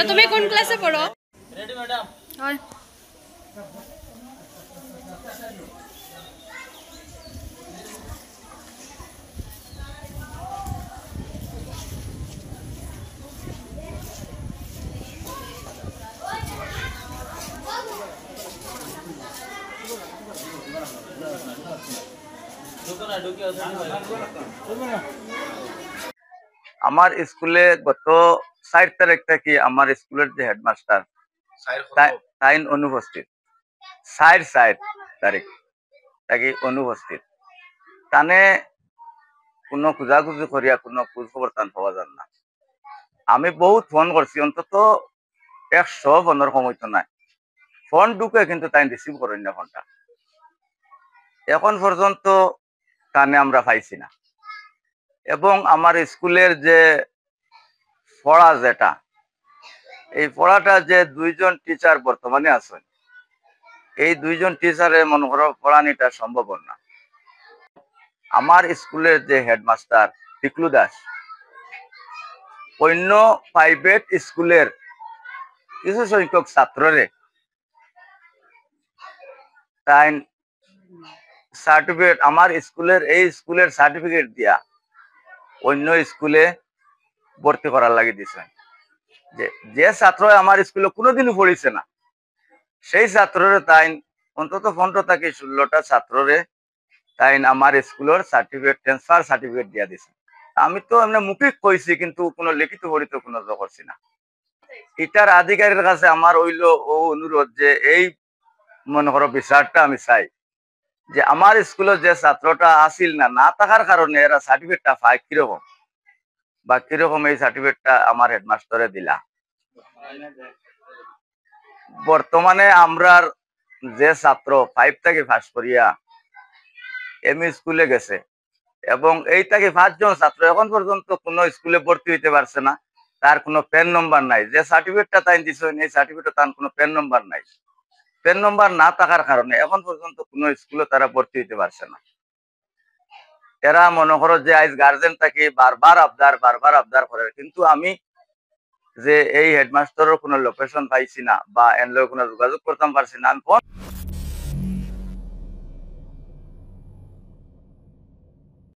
তুমি কোন ক্লাসে পড়ো? Ready madam. হয় আমার স্কুলে গত 4 তারিখ থেকে আমার স্কুলের যে হেডমাস্টার তাই অনুপস্থিত। 4 তারিখ থেকে অনুপস্থিত। তানে কোনো খোঁজাখুঁজি করিয়া কোনো খোঁজ খবর তান পাওয়া যান না। আমি বহুত ফোন করছি, অন্তত 100 ফোনের সময় তো নাই। ফোন ঢুকে কিন্তু তাই রিসিভ করেন না ফোনটা। এখন পর্যন্ত তানে আমরা পাইছি না। এবং আমার স্কুলের যে পড়া যেটা, এই পড়াটা যে 2 জন টিচার বর্তমানে আছেন, এই 2 জন টিচারের মনে করো পড়ানিটা সম্ভব না। আমার স্কুলের যে হেডমাস্টার টিকলু দাস, অন্য প্রাইভেট স্কুলের কিছু সংখ্যক ছাত্ররে তাই সার্টিফিকেট, আমার স্কুলের এই স্কুলের সার্টিফিকেট দিয়া অন্য স্কুলে ভর্তি করার লাগে দিছে। যে ছাত্র আমার স্কুলে কোনোদিনও পড়িছে না, সেই ছাত্ররে তাই অন্তত 15 থেকে 16টা ছাত্ররে তাই আমার স্কুলের সার্টিফিকেট, ট্রান্সফার সার্টিফিকেট দিয়া দিছে। আমি তো এমনি মুখিক কইছি, কিন্তু কোনো লিখিত পড়িত কোনো করছি না। এটার আধিকারিকের কাছে আমার হইল ও অনুরোধ যে এই মনে করো বিচারটা আমি চাই যে আমার স্কুলে যে ছাত্রটা আসিল না, না থাকার কারণে এরা সার্টিফিকেটটা পায় কিরকম, বা কিরকম এই সার্টিফিকেটটা আমার হেডমাস্টারে দিলা। বর্তমানে আমরা যে ছাত্র 5 থেকে পাস করিয়া এমই স্কুলে গেছে, এবং এই থেকে 5 জন ছাত্র এখন পর্যন্ত কোনো স্কুলে ভর্তি হইতে পারছে না। তার কোনো পেন নম্বর নাই। যে সার্টিফিকেটটা তাই দিছে এই সার্টিফিকেটে তার কোনো পেন নম্বর নাই। পেন নম্বর না থাকার কারণে এখন পর্যন্ত কোনো স্কুলে তারা ভর্তি হইতে পারছে না। এরা মনে করো যে আজ গার্জেন থেকে বারবার আবদার করে, কিন্তু আমি যে এই হেডমাস্টারের কোনো লোকেশন পাইছি না বা এর লগে কোনো যোগাযোগ করতে পারছি না। আমি